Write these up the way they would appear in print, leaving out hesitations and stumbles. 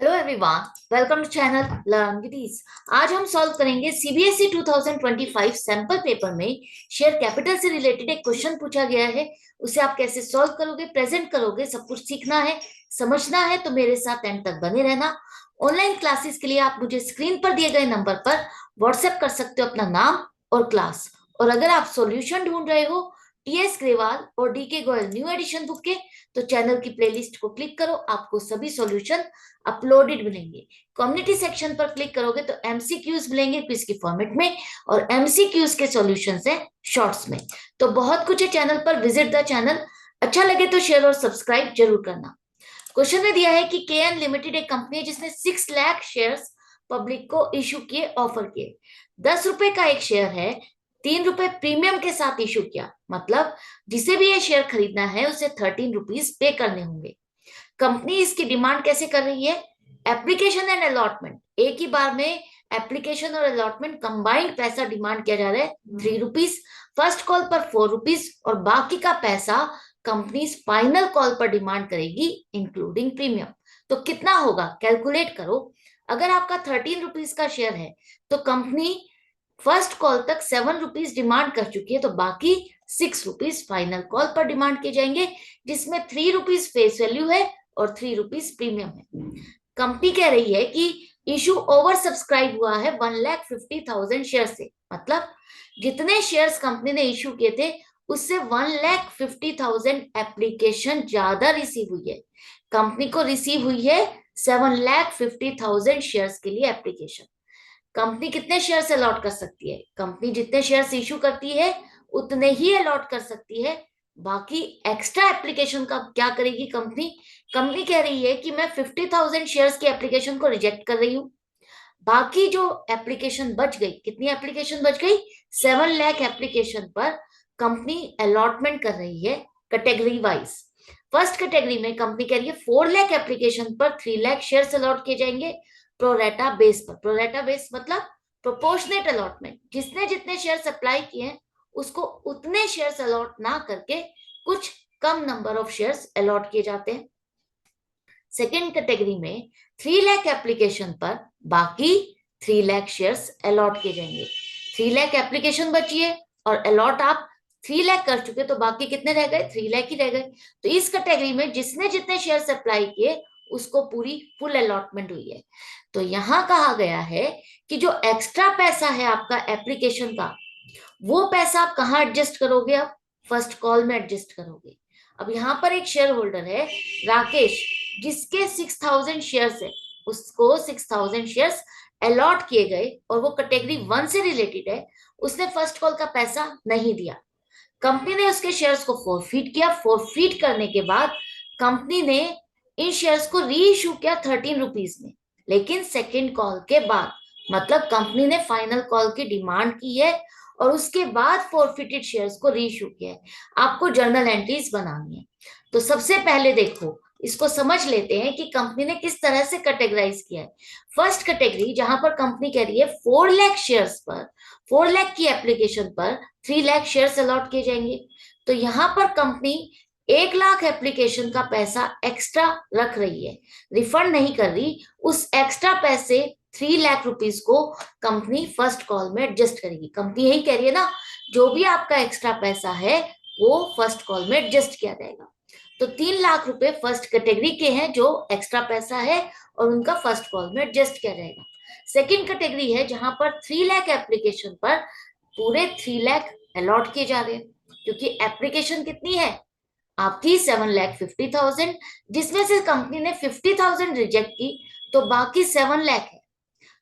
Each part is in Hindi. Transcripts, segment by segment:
Hello everyone, welcome to channel learn with ease. आज हम सॉल्व करेंगे सीबीएसई 2025 सैंपल पेपर में शेयर कैपिटल से रिलेटेड एक क्वेश्चन पूछा गया है। उसे आप कैसे सॉल्व करोगे, प्रेजेंट करोगे, सब कुछ सीखना है, समझना है। तो मेरे साथ एंड तक बने रहना। ऑनलाइन क्लासेस के लिए आप मुझे स्क्रीन पर दिए गए नंबर पर व्हाट्सएप कर सकते हो अपना नाम और क्लास। और अगर आप सॉल्यूशन ढूंढ रहे हो टीएस ग्रेवाल और DK Goyal new edition book के, तो चैनल की प्लेलिस्ट को क्लिक करो, आपको सभी सॉल्यूशन अपलोडेड मिलेंगे। कम्युनिटी सेक्शन पर क्लिक करोगे तो एमसीक्यूज मिलेंगे क्विज के फॉर्मेट में, और एमसीक्यूज के सॉल्यूशंस हैं शॉर्ट्स में। तो बहुत कुछ है चैनल पर, विजिट द चैनल। अच्छा लगे तो शेयर और सब्सक्राइब जरूर करना। क्वेश्चन में दिया है कि केएन लिमिटेड एक कंपनी है जिसने 6 लाख शेयर्स पब्लिक को इशू किए, ऑफर किए। 10 रुपए का एक शेयर है, 3 रुपए प्रीमियम के साथ इशू किया, मतलब जिसे भी ये शेयर खरीदना है उसे 13 रुपीज पे करने होंगे। कंपनी इसकी डिमांड कैसे कर रही है? एप्लीकेशन एंड अलॉटमेंट, एक ही बार में एप्लीकेशन और अलॉटमेंट कंबाइंड पैसा डिमांड किया जा रहा है 3 रुपीज, फर्स्ट कॉल पर 4 रुपीज, और बाकी का पैसा कंपनी फाइनल कॉल पर डिमांड करेगी इंक्लूडिंग प्रीमियम। तो कितना होगा कैलकुलेट करो। अगर आपका 13 रुपीज का शेयर है तो कंपनी फर्स्ट कॉल तक 7 रुपीज डिमांड कर चुकी है, तो बाकी 6 रुपीज फाइनल कॉल पर डिमांड किए जाएंगे, जिसमें 3 रुपीज फेस वैल्यू है और 3 रुपीज प्रीमियम है। कंपनी कह रही है कि इशू ओवर सब्सक्राइब हुआ है 1,50,000 शेयर से, मतलब जितने शेयर्स कंपनी ने इशू किए थे उससे 1,50,000 एप्लीकेशन ज्यादा रिसीव हुई है। कंपनी को रिसीव हुई है 7,50,000 शेयर्स के लिए एप्लीकेशन। कंपनी कितने शेयर्स अलॉट कर सकती है? कंपनी जितने शेयर्स इशू करती है उतने ही अलॉट कर सकती है। बाकी एक्स्ट्रा एप्लीकेशन का क्या करेगी कंपनी? कंपनी कह रही है कि मैं 50,000 शेयर्स की एप्लीकेशन को रिजेक्ट कर रही हूँ। बाकी जो एप्लीकेशन बच गई, कितनी एप्लीकेशन बच गई? 7 लाख एप्लीकेशन पर कंपनी अलॉटमेंट कर रही है कैटेगरी वाइज। फर्स्ट कैटेगरी में कंपनी कह रही है 4 लाख एप्लीकेशन पर 3 लाख शेयर्स अलॉट किए जाएंगे प्रोरेटा बेस पर। प्रोरेटा बेस मतलब प्रोपोर्शनेट अलॉटमेंट, जिसने जितने शेयर्स अप्लाई किए हैं उसको उतने शेयर्स अलॉट ना करके कुछ कम नंबर ऑफ शेयर्स अलॉट किए जाते हैं। सेकेंड कैटेगरी में 3 लाख एप्लीकेशन पर बाकी 3 लाख शेयर्स अलॉट किए जाएंगे। 3 लाख एप्लीकेशन बची है और अलॉट आप 3 लाख कर चुके, तो बाकी कितने रह गए? 3 लाख ही रह गए। तो इस कैटेगरी में जिसने जितने शेयर्स अप्लाई किए उसको पूरी फुल अलॉटमेंट हुई है। तो यहां कहा गया है कि जो एक्स्ट्रा पैसा है आपका एप्लीकेशन का, वो पैसा आप कहाँ एडजस्ट करोगे? आप फर्स्ट कॉल में एडजस्ट करोगे। अब यहाँ पर एक शेयर होल्डर है राकेश, जिसके 6,000 शेयर्स है, उसको 6,000 शेयर्स अलॉट किए गए और वो कैटेगरी 1 से रिलेटेड है। उसने फर्स्ट कॉल का पैसा नहीं दिया, कंपनी ने उसके शेयर्स को फोरफीट किया। फोरफीट करने के बाद कंपनी ने इन शेयर्स को री इशू किया 13 रुपीज में, लेकिन सेकेंड कॉल के बाद, मतलब कंपनी ने फाइनल कॉल की डिमांड की है और उसके बाद फोरफिटेड शेयर्स को री इशू किया है। आपको जर्नल एंट्रीज बनानी है। तो सबसे पहले देखो, इसको समझ लेते हैं कि कंपनी ने किस तरह से कैटेगराइज किया है। फर्स्ट कैटेगरी जहां पर कंपनी कह रही है 4 लाख शेयर्स पर, 4 लाख की एप्लीकेशन पर 3 लाख शेयर्स अलॉट किए जाएंगे। तो यहां पर कंपनी 1 लाख एप्लीकेशन का पैसा एक्स्ट्रा रख रही है, रिफंड नहीं कर रही। उस एक्स्ट्रा पैसे 3 लाख रुपीज को कंपनी फर्स्ट कॉल में एडजस्ट करेगी। कंपनी यही कह रही है ना, जो भी आपका एक्स्ट्रा पैसा है वो फर्स्ट कॉल में एडजस्ट किया जाएगा। तो 3 लाख रुपए फर्स्ट कैटेगरी के हैं जो एक्स्ट्रा पैसा है और उनका फर्स्ट कॉल में एडजस्ट किया जाएगा। सेकेंड कैटेगरी है जहां पर 3 लाख एप्लीकेशन पर पूरे 3 लाख अलॉट किए जा रहे हैं, क्योंकि एप्लीकेशन कितनी है आपकी? 7,50,000, जिसमें से कंपनी ने 50,000 रिजेक्ट की, तो बाकी 7 लाख है।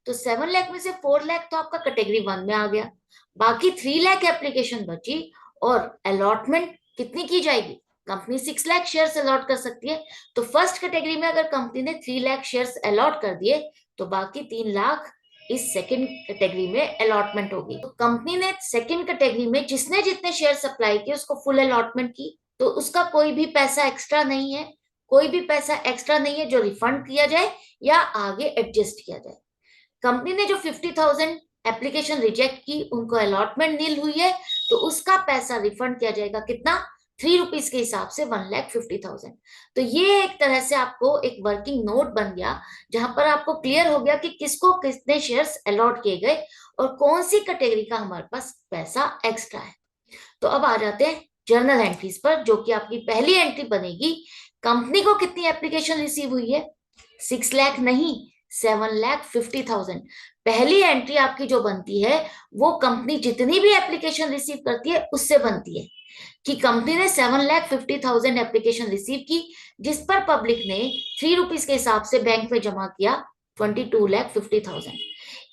तो 7 लाख में से 4 लाख तो आपका कैटेगरी 1 में आ गया, बाकी 3 लाख एप्लीकेशन बची। और अलॉटमेंट कितनी की जाएगी? कंपनी 6 लाख शेयर्स अलॉट कर सकती है। तो फर्स्ट कैटेगरी में अगर कंपनी ने 3 लाख शेयर्स अलॉट कर दिए तो बाकी 3 लाख इस सेकंड कैटेगरी में अलॉटमेंट होगी। तो कंपनी ने सेकंड कैटेगरी में जिसने जितने शेयर्स अप्लाई किए उसको फुल अलॉटमेंट की, तो उसका कोई भी पैसा एक्स्ट्रा नहीं है। कोई भी पैसा एक्स्ट्रा नहीं है जो रिफंड किया जाए या आगे एडजस्ट किया जाए। कंपनी ने जो 50,000 एप्लीकेशन रिजेक्ट की उनको अलॉटमेंट नील हुई है, तो उसका पैसा रिफंड किया जाएगा। कितना? ₹3 के हिसाब से 1,50,000। तो ये एक तरह से आपको एक वर्किंग नोट बन गया, जहां पर आपको क्लियर हो गया कि किसको कितने शेयर्स अलॉट किए गए और कौन सी कैटेगरी का हमारे पास पैसा एक्स्ट्रा है। तो अब आ जाते हैं जर्नल एंट्रीज पर, जो कि आपकी पहली एंट्री बनेगी। कंपनी को कितनी एप्लीकेशन रिसीव हुई है? 6 लाख नहीं, 7,50,000। पहली एंट्री आपकी जो बनती है वो कंपनी जितनी भी एप्लीकेशन रिसीव करती है उससे बनती है, कि कंपनी ने 7,50,000 एप्लीकेशन रिसीव की, जिस पर पब्लिक ने ₹3 के हिसाब से बैंक में जमा किया 22,50,000।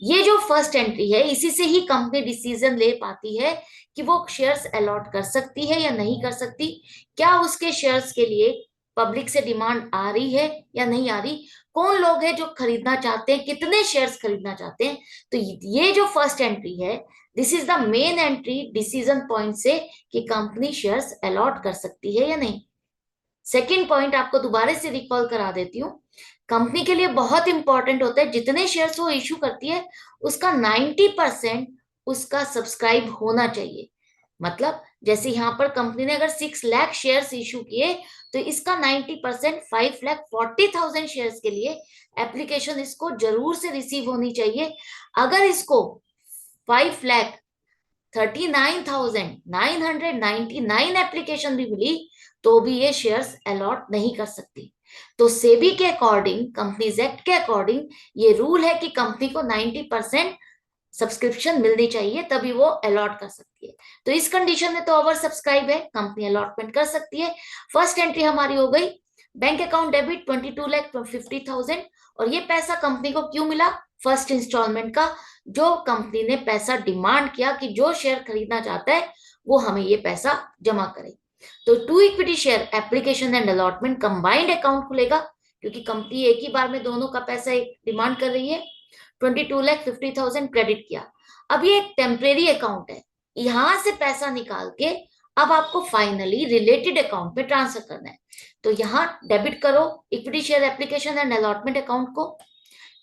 ये जो फर्स्ट एंट्री है, इसी से ही कंपनी डिसीजन ले पाती है कि वो शेयर्स अलॉट कर सकती है या नहीं कर सकती, क्या उसके शेयर्स के लिए पब्लिक से डिमांड आ रही है या नहीं आ रही, कौन लोग हैं जो खरीदना चाहते हैं, कितने शेयर्स खरीदना चाहते हैं। तो ये जो फर्स्ट एंट्री है, this is the main entry decision point से, कि कंपनी शेयर्स अलॉट कर सकती है या नहीं। सेकेंड पॉइंट आपको दोबारा से रिकॉल करा देती हूँ। कंपनी के लिए बहुत इंपॉर्टेंट होता है जितने शेयर्स वो इश्यू करती है उसका 90% उसका सब्सक्राइब होना चाहिए। मतलब जैसे यहाँ पर कंपनी ने अगर 6 लाख शेयर्स इश्यू किए, तो इसका 90% 5,40,000 शेयर्स के लिए एप्लीकेशन इसको जरूर से रिसीव होनी चाहिए। अगर इसको 5,39,999 एप्लीकेशन भी मिली तो भी ये शेयर्स अलॉट नहीं कर सकती। तो सेबी के अकॉर्डिंग, कंपनीज एक्ट के अकॉर्डिंग, ये रूल है कि कंपनी को 90% सब्सक्रिप्शन मिलनी चाहिए, तभी वो अलॉट कर सकती है। तो इस कंडीशन में तो ओवर सब्सक्राइब है, कंपनी अलॉटमेंट कर सकती है। फर्स्ट एंट्री हमारी हो गई, बैंक अकाउंट डेबिट 22,50,000। और ये पैसा कंपनी को क्यों मिला? फर्स्ट इंस्टॉलमेंट का, जो कंपनी ने पैसा डिमांड किया कि जो शेयर खरीदना चाहता है वो हमें ये पैसा जमा करे। तो to equity share application and allotment combined account खुलेगा, क्योंकि कंपनी एक ही बार में दोनों का पैसा एक डिमांड कर रही है। 22,50,000 क्रेडिट किया। अब ये एक टेम्परेरी अकाउंट है, यहां से पैसा निकाल के अब आपको फाइनली रिलेटेड अकाउंट में ट्रांसफर करना है। तो यहाँ डेबिट करो equity share application and allotment account को।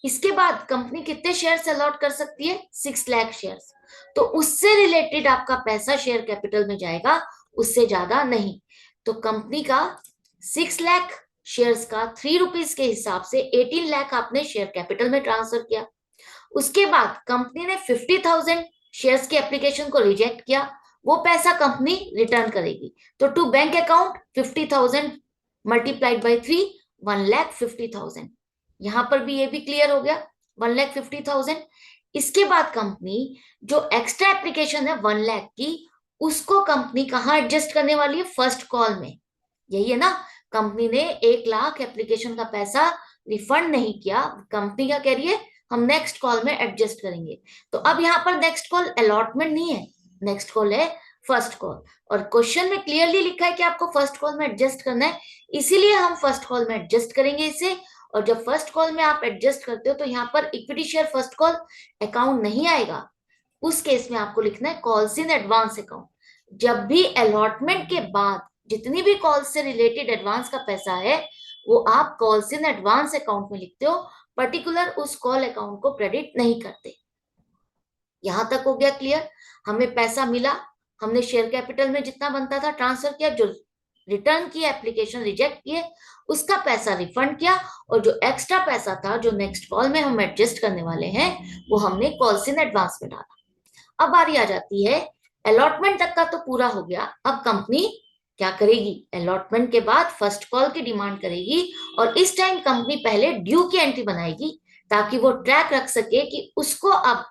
इसके बाद कंपनी कितने शेयर्स अलॉट कर सकती है? 6 लाख शेयर्स। तो उससे रिलेटेड आपका पैसा शेयर कैपिटल में जाएगा, उससे ज्यादा नहीं। तो कंपनी का 6 लाख शेयर्स का ₹3 के हिसाब से 18 लाख आपने शेयर कैपिटल में ट्रांसफर किया। उसके बाद कंपनी ने 50,000 शेयर्स की एप्लीकेशन को रिजेक्ट किया, वो पैसा कंपनी रिटर्न करेगी। तो to bank account 50,000 multiplied by 3, 1,50,000। यहां पर भी ये भी क्लियर हो गया, 1,50,000। इसके बाद कंपनी जो एक्स्ट्रा एप्लीकेशन है 1 लाख की, उसको कंपनी कहाँ एडजस्ट करने वाली है? फर्स्ट कॉल में। यही है ना, कंपनी ने 1 लाख एप्लीकेशन का पैसा रिफंड नहीं किया, कंपनी क्या कह रही है? हम नेक्स्ट कॉल में एडजस्ट करेंगे। तो अब यहाँ पर नेक्स्ट कॉल अलॉटमेंट नहीं है, नेक्स्ट कॉल है फर्स्ट कॉल। और क्वेश्चन में क्लियरली लिखा है कि आपको फर्स्ट कॉल में एडजस्ट करना है, इसीलिए हम फर्स्ट कॉल में एडजस्ट करेंगे इसे। और जब फर्स्ट कॉल में आप एडजस्ट करते हो तो यहाँ पर equity share first call account नहीं आएगा, उस केस में आपको लिखना है कॉल्स इन एडवांस अकाउंट। जब भी अलॉटमेंट के बाद जितनी भी कॉल्स से रिलेटेड एडवांस का पैसा है वो आप कॉल्स इन एडवांस अकाउंट में लिखते हो, पर्टिकुलर उस कॉल अकाउंट को क्रेडिट नहीं करते। यहां तक हो गया क्लियर? हमें पैसा मिला, हमने शेयर कैपिटल में जितना बनता था ट्रांसफर किया, जो रिटर्न किया एप्लीकेशन रिजेक्ट किए उसका पैसा रिफंड किया, और जो एक्स्ट्रा पैसा था जो नेक्स्ट कॉल में हम एडजस्ट करने वाले हैं वो हमने कॉल्स इन एडवांस में डाला। अब बारी आ जाती है अलॉटमेंट तक का तो पूरा हो गया, अब कंपनी क्या करेगी? अलॉटमेंट के बाद फर्स्ट कॉल की डिमांड करेगी, और इस टाइम कंपनी पहले ड्यू की एंट्री बनाएगी, ताकि वो ट्रैक रख सके कि उसको अब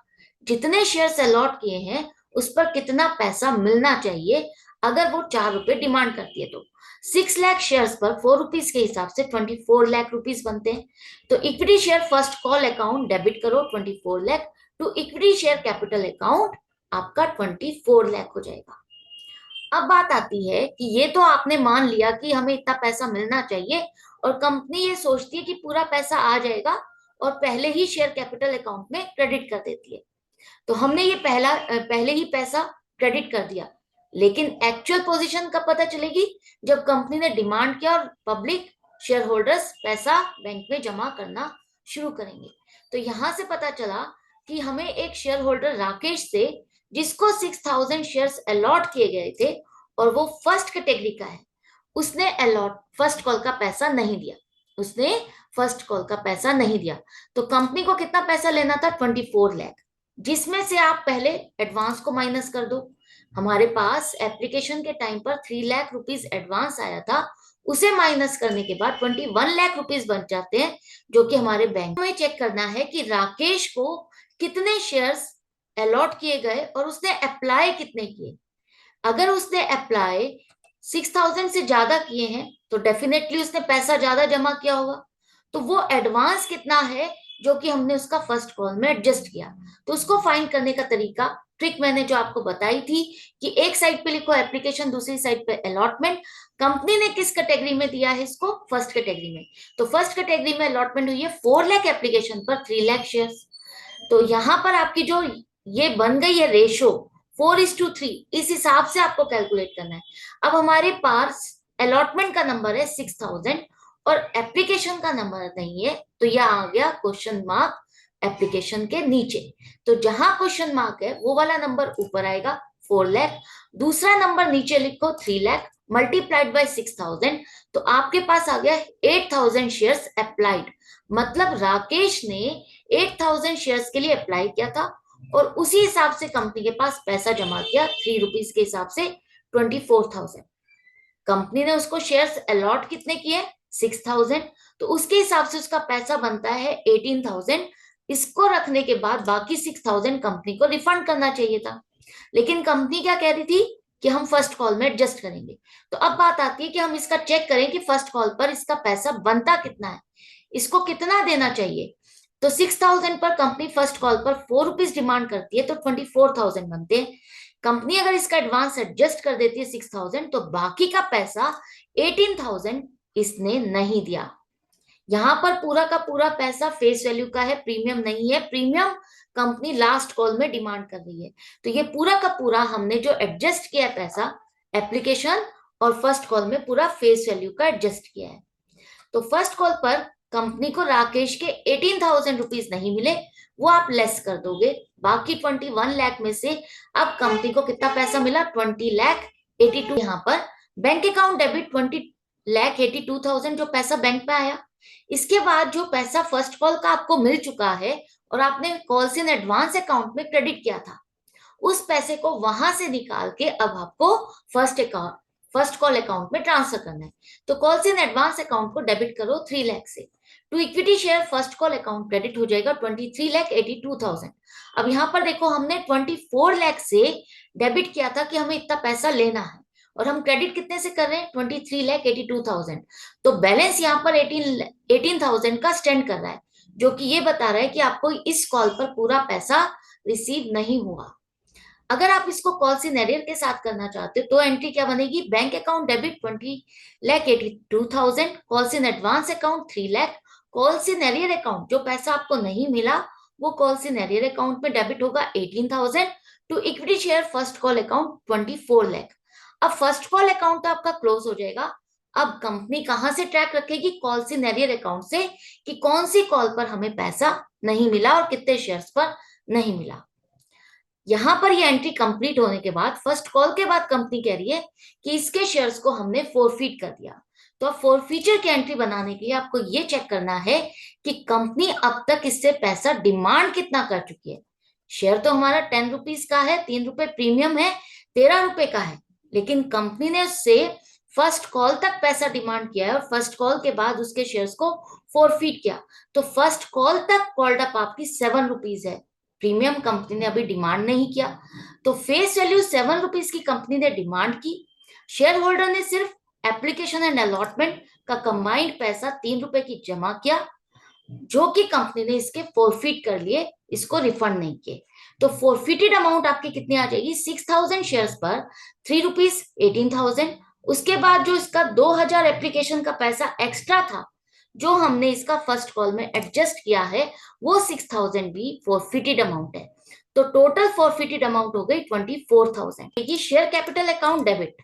जितने शेयर्स अलॉट किए हैं उस पर कितना पैसा मिलना चाहिए। अगर वो ₹4 डिमांड करती है तो 6 लाख शेयर्स पर ₹4 के हिसाब से 24 लाख रुपीस बनते हैं। तो equity share first call account debit करो 24 lakh, to equity share capital account आपका 24 लाख हो जाएगा। अब बात आती है कि ये तो आपने मान लिया कि हमें इतना पैसा मिलना चाहिए, और कंपनी ये सोचती है कि पूरा पैसा आ जाएगा और पहले ही शेयर कैपिटल अकाउंट में क्रेडिट कर देती है। तो हमने ये पहले ही पैसा क्रेडिट कर दिया, लेकिन एक्चुअल पोजीशन कब पता चलेगी? जब कंपनी ने डिमांड किया और पब्लिक शेयर होल्डर्स पैसा बैंक में जमा करना शुरू करेंगे। तो यहां से पता चला कि हमें एक शेयर होल्डर राकेश से, जिसको 6,000 शेयर्स अलॉट किए गए थे, और वो फर्स्ट कैटेगरी का है, उसने अलॉट फर्स्ट कॉल का पैसा नहीं दिया, उसने फर्स्ट कॉल का पैसा नहीं दिया, तो कंपनी को कितना पैसा लेना था? 24 लाख, जिसमें से आप पहले एडवांस को माइनस कर दो। हमारे पास एप्लीकेशन के टाइम पर 3 लाख रुपीस एडवांस आया था, उसे माइनस करने के बाद 21 लाख रुपीस बच जाते हैं, जो कि हमारे बैंक में चेक करना है कि राकेश को कितने शेयर्स अलॉट किए गए और उसने अप्लाई कितने किए। अगर उसने अप्लाई 6,000 से ज्यादा किए हैं तो डेफिनेटली उसने पैसा ज्यादा जमा किया होगा, तो वो एडवांस कितना है जो कि हमने उसका फर्स्ट कॉल में एडजस्ट किया। तो उसको फाइंड करने का तरीका, ट्रिक मैंने जो आपको बताई थी कि एक साइड पे लिखो एप्लीकेशन, दूसरी साइड पे अलॉटमेंट। कंपनी ने किस कैटेगरी में दिया है इसको? फर्स्ट कैटेगरी में। तो फर्स्ट कैटेगरी में अलॉटमेंट हुई है 4 लाख एप्लीकेशन पर 3 लाख शेयर्स। तो यहां पर आपकी जो ये बन गई है रेशो 4:3, इस हिसाब से आपको कैलकुलेट करना है। अब हमारे पास अलॉटमेंट का नंबर है 6,000 और एप्लीकेशन का नंबर नहीं है, तो यह आ गया क्वेश्चन मार्क एप्लीकेशन के नीचे। तो जहां क्वेश्चन मार्क है वो वाला नंबर ऊपर आएगा 4 लाख, दूसरा नंबर नीचे लिखो 3 लाख मल्टीप्लाइड बाय 6,000, तो आपके पास आ गया 8,000 शेयर्स अप्लाइड। मतलब राकेश ने 8,000 शेयर्स के लिए अप्लाई किया था और उसी हिसाब से कंपनी के पास पैसा जमा किया, 3 रुपीज के हिसाब से 24,000। कंपनी ने उसको शेयर्स अलॉट कितने किए? 6,000, तो उसके हिसाब से उसका पैसा बनता है 18,000। इसको रखने के बाद बाकी 6,000 कंपनी को रिफंड करना चाहिए था, लेकिन कंपनी क्या कह रही थी कि हम फर्स्ट कॉल में एडजस्ट करेंगे। तो अब बात आती है कि हम इसका चेक करें कि फर्स्ट कॉल पर इसका पैसा बनता कितना है, इसको कितना देना चाहिए। तो 6,000 पर कंपनी फर्स्ट कॉल पर 4 रुपीज डिमांड करती है, तो 24,000 बनते हैं। कंपनी अगर इसका एडवांस एडजस्ट कर देती है 6,000, तो बाकी का पैसा 18,000 इसने नहीं दिया। यहां पर पूरा का पूरा पैसा फेस वैल्यू का है, प्रीमियम नहीं है। प्रीमियम कंपनी लास्ट कॉल में डिमांड कर रही है। तो ये पूरा का पूरा हमने जो एडजस्ट किया है पैसा एप्लीकेशन और फर्स्ट कॉल में, पूरा फेस वैल्यू का एडजस्ट किया है। तो फर्स्ट कॉल पर कंपनी को राकेश के 18,000 रुपीज नहीं मिले, वो आप लेस कर दोगे। बाकी 21 लाख में से अब कंपनी को कितना पैसा मिला? 20 लाख 82। यहाँ पर बैंक अकाउंट डेबिट 20 लाख 82,000 जो पैसा बैंक में आया। इसके बाद जो पैसा फर्स्ट कॉल का आपको मिल चुका है और आपने कॉल्स इन एडवांस अकाउंट में क्रेडिट किया था, उस पैसे को वहां से निकाल के अब आपको फर्स्ट कॉल अकाउंट में ट्रांसफर करना है। तो कॉल्स इन एडवांस अकाउंट को डेबिट करो 3 लाख से, to equity share first call account credit हो जाएगा 23 लाख 82,000। अब यहाँ पर देखो हमने 24 लाख से डेबिट किया था कि हमें इतना पैसा लेना है, और हम क्रेडिट कितने से कर रहे हैं? 23 लाख 82,000। तो बैलेंस यहाँ पर 18,000 का स्टैंड कर रहा है, जो कि ये बता रहा है कि आपको इस कॉल पर पूरा पैसा रिसीव नहीं हुआ। अगर आप इसको कॉल इन एरियर के साथ करना चाहते हो तो एंट्री क्या बनेगी? Bank account debit 20 lakh 82,000, calls in advance account 3 lakh, calls in arrear account जो पैसा आपको नहीं मिला वो कॉल्स इन एरियर अकाउंट में डेबिट होगा 18,000, to equity share first call account 24 lakh. अब फर्स्ट कॉल अकाउंट तो आपका क्लोज हो जाएगा। अब कंपनी कहां से ट्रैक रखेगी? कॉल्स इन एरियर अकाउंट से, कि कौन सी कॉल पर हमें पैसा नहीं मिला और कितने शेयर्स पर नहीं मिला। यहां पर ये एंट्री कंप्लीट होने के बाद फर्स्ट कॉल के बाद कंपनी कह रही है कि इसके शेयर्स को हमने फोरफीट कर दिया। तो अब फोरफीचर की एंट्री बनाने के लिए आपको ये चेक करना है कि कंपनी अब तक इससे पैसा डिमांड कितना कर चुकी है। शेयर तो हमारा 10 रुपीज का है, 3 रुपए प्रीमियम है, 13 रुपए का है, लेकिन कंपनी ने उससे फर्स्ट कॉल तक पैसा डिमांड किया है और फर्स्ट कॉल के बाद उसके शेयर्स को फोरफीट किया। तो फर्स्ट कॉल तक कॉल्ड अप आपकी 7 रुपीज है, प्रीमियम कंपनी ने अभी डिमांड नहीं किया। तो फेस वैल्यू 7 रुपीज की कंपनी ने डिमांड की, शेयर होल्डर ने सिर्फ एप्लीकेशन एंड अलॉटमेंट का कंबाइंड पैसा 3 रुपए की जमा किया, जो कि कंपनी ने इसके फोरफीट कर लिए, इसको रिफंड नहीं किए। तो फोरफिटेड अमाउंट आपकी कितनी आ जाएगी? 6,000 शेयर्स पर 3 रुपीज 18,000। उसके बाद जो इसका 2,000 एप्लीकेशन का पैसा एक्स्ट्रा था जो हमने इसका फर्स्ट कॉल में एडजस्ट किया है, वो 6,000 भी फोरफिटेड अमाउंट है। तो टोटल फोरफिटेड अमाउंट हो गई 24,000। Share capital account debit,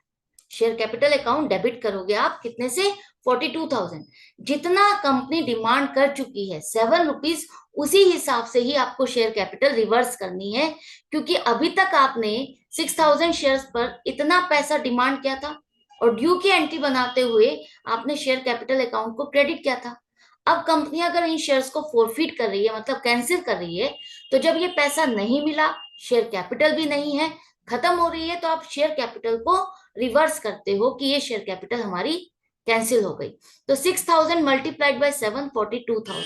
share capital account debit करोगे आप कितने से? 42,000। जितना कंपनी डिमांड कर चुकी है 7 रुपीज, उसी हिसाब से ही आपको शेयर कैपिटल रिवर्स करनी है, क्योंकि अभी तक आपने 6000 शेयर्स पर इतना पैसा डिमांड किया था और ड्यू की एंट्री बनाते हुए आपने शेयर कैपिटल अकाउंट को क्रेडिट किया था। अब कंपनी अगर इन शेयर्स को फोरफिट कर रही है, मतलब कैंसिल कर रही है, तो जब ये पैसा नहीं मिला, शेयर कैपिटल भी नहीं है, खत्म हो रही है, तो आप शेयर कैपिटल को रिवर्स करते हो कि ये शेयर कैपिटल हमारी कैंसिल हो गई। तो 6000 मल्टीप्लाइड बाय 7, 42,000।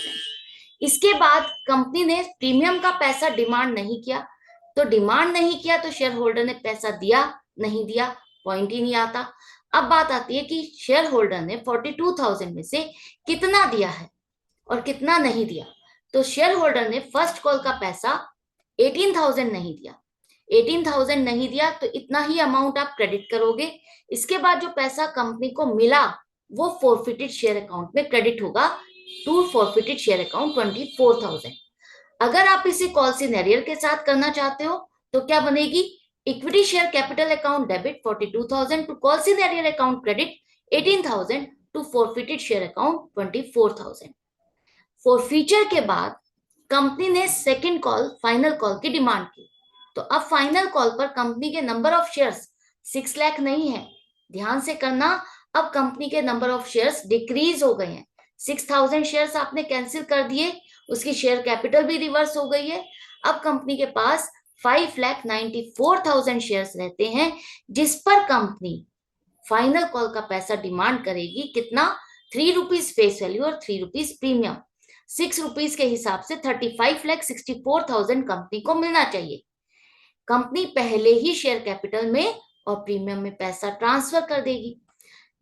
इसके बाद कंपनी ने प्रीमियम का पैसा डिमांड नहीं किया, तो डिमांड नहीं किया तो शेयर होल्डर ने पैसा दिया नहीं दिया, पॉइंट ही नहीं आता। अब बात आती है कि शेयर होल्डर ने 42,000 में से कितना दिया है और कितना नहीं दिया। तो शेयर होल्डर ने फर्स्ट कॉल का पैसा 18,000 नहीं दिया, 18,000 नहीं दिया, तो इतना ही अमाउंट आप क्रेडिट करोगे। इसके बाद जो पैसा कंपनी को मिला वो फॉरफिटेड शेयर अकाउंट में क्रेडिट होगा टू फॉरफिटेड शेयर अकाउंट 24,000। अगर आप इसे कॉल सिनेरियो के साथ करना चाहते हो तो क्या बनेगी, equity share capital account debit 42,000 to call scenario account credit 18,000 to forfeited share account 24,000। Forfeiture के बाद कंपनी ने सेकंड कॉल फाइनल कॉल की डिमांड की। तो अब फाइनल कॉल पर कंपनी के नंबर ऑफ शेयर्स 6 लाख नहीं है, ध्यान से करना। अब कंपनी के नंबर ऑफ शेयर्स डिक्रीज हो गए हैं, 6000 शेयर्स आपने कैंसिल कर दिए, उसकी शेयर कैपिटल भी रिवर्स हो गई है। अब कंपनी के पास 5,94,000 शेयर्स रहते हैं, जिस पर कंपनी फाइनल कॉल का पैसा डिमांड करेगी। कितना, 3 रुपीज फेस वैल्यू और 3 रुपीज प्रीमियम। 6 रुपीज के हिसाब से 35,64,000 कंपनी को मिलना चाहिए। कंपनी पहले ही शेयर कैपिटल में और प्रीमियम में पैसा ट्रांसफर कर देगी।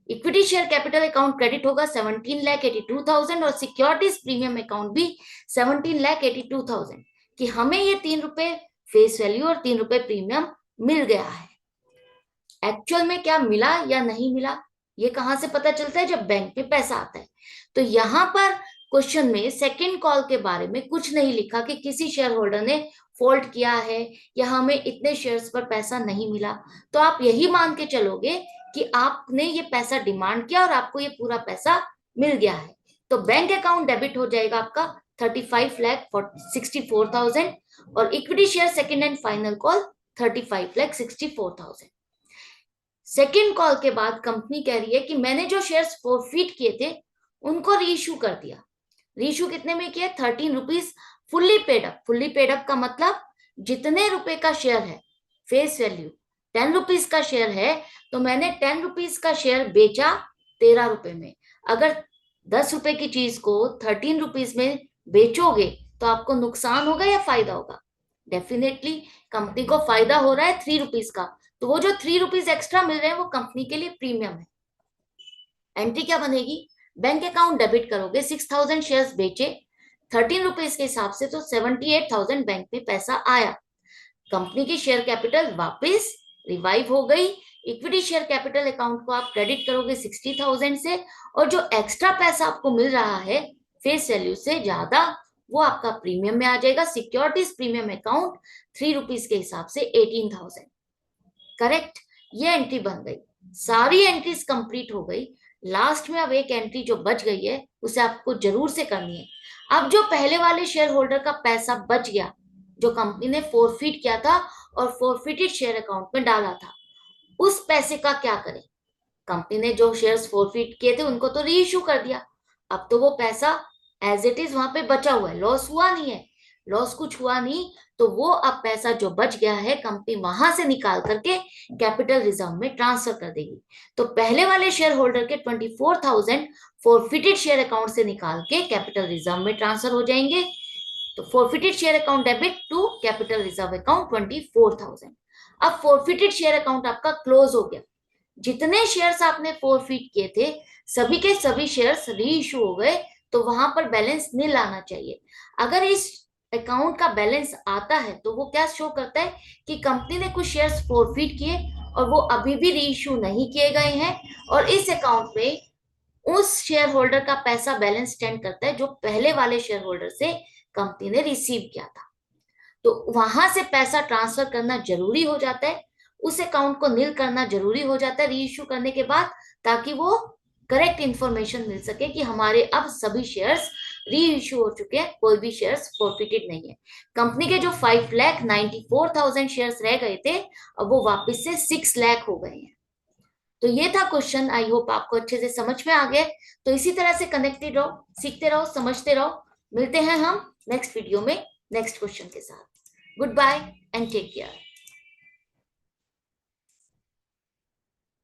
Equity share capital account credit होगा 17,82,000 और सिक्योरिटीज प्रीमियम अकाउंट भी 17,82,000 कि हमें ये 3 रुपए फेस वैल्यू और 3 रुपए प्रीमियम मिल गया है। एक्चुअल में क्या मिला या नहीं मिला ये कहां से पता चलता है, जब बैंक में पैसा आता है। तो यहां पर क्वेश्चन में सेकंड कॉल के बारे में कुछ नहीं लिखा कि किसी शेयर होल्डर ने फॉल्ट किया है या हमें इतने शेयर्स पर पैसा नहीं मिला। तो आप यही मान के चलोगे कि आपने ये पैसा डिमांड किया और आपको ये पूरा पैसा मिल गया है। तो बैंक अकाउंट डेबिट हो जाएगा आपका 35,64,000 और equity share second and final call 35,64,000। Second call के बाद कंपनी कह रही है कि मैंने जो शेयर्स फॉरफिट किए थे उनको रीइश्यू कर दिया। रीइश्यू कितने में किया, 13 rupees fully paid up. Fully paid up का मतलब जितने रुपए का शेयर है, फेस वैल्यू 10 रुपीज का शेयर है, तो मैंने 10 रुपीज का शेयर बेचा 13 रुपए में। अगर 10 रुपए की चीज को 13 रुपीज में बेचोगे तो आपको नुकसान होगा या फायदा होगा, डेफिनेटली कंपनी को फायदा हो रहा है 3 रुपीज का, तो वो जो 3 रुपीज एक्स्ट्रा मिल रहे हैं वो कंपनी के लिए प्रीमियम है। एंट्री क्या बनेगी, बैंक अकाउंट डेबिट करोगे, 6000 शेयर्स बेचे 13 रुपीज के हिसाब से, तो 78,000 बैंक में पैसा आया। कंपनी की शेयर कैपिटल वापस रिवाइव हो गई। इक्विटी शेयर कैपिटल अकाउंट को आप क्रेडिट करोगे 60,000 से, और जो एक्स्ट्रा पैसा आपको मिल रहा है फेस वैल्यू से ज्यादा, वो आपका प्रीमियम में आ जाएगा। सिक्योरिटीज प्रीमियम अकाउंट 3 रुपीज के हिसाब से 18,000। करेक्ट, ये एंट्री बन गई। सारी एंट्रीज कंप्लीट हो गई। लास्ट में अब एक एंट्री जो बच गई है उसे आपको जरूर से करनी है। अब जो पहले वाले शेयर होल्डर का पैसा बच गया जो कंपनी ने फॉरफिट किया था और फॉरफिटेड शेयर अकाउंट में डाला था, उस पैसे का क्या करें। कंपनी ने जो शेयर्स फॉरफिट किए थे उनको तो रीइश्यू कर दिया, अब तो वो पैसा एज इट इज वहां पे बचा हुआ है, लॉस हुआ नहीं है, लॉस कुछ हुआ नहीं। तो वो अब पैसा जो बच गया है कंपनी वहां से निकाल करके कैपिटल रिजर्व में ट्रांसफर कर देगी। तो पहले वाले शेयर होल्डर के 24,000 फॉरफिटेड शेयर अकाउंट से निकाल के कैपिटल रिजर्व में ट्रांसफर हो जाएंगे। तो forfeited share account debit to capital reserve account 24,000। अब फॉरफिटेड शेयर अकाउंट आपका क्लोज हो गया। जितने शेयर्स आपने फॉरफिट किए थे सभी के सभी शेयर्स री इशू हो गए, तो वहां पर बैलेंस नील आना चाहिए। अगर इस अकाउंट का बैलेंस आता है तो वो क्या शो करता है कि कंपनी ने कुछ शेयर्स फॉरफिट किए और वो अभी भी री इशू नहीं किए गए हैं, और इस अकाउंट में उस शेयर होल्डर का पैसा बैलेंस स्टैंड करता है जो पहले वाले शेयर होल्डर से कंपनी ने रिसीव किया था। तो वहां से पैसा ट्रांसफर करना जरूरी हो जाता है, उस अकाउंट को नील करना जरूरी हो जाता है री इशू करने के बाद, ताकि वो करेक्ट इंफॉर्मेशन मिल सके कि हमारे अब सभी शेयर्स री इश्यू हो चुके हैं, कोई भी शेयर्स फॉरफिटेड नहीं है। कंपनी के जो 5,94,000 शेयर्स रह गए थे, अब वो वापस से 6 लाख हो गए हैं। तो ये था क्वेश्चन, आई होप आपको अच्छे से समझ में आ गया। तो इसी तरह से कनेक्टेड रहो, सीखते रहो, समझते रहो। मिलते हैं हम नेक्स्ट वीडियो में नेक्स्ट क्वेश्चन के साथ। Good bye and take care.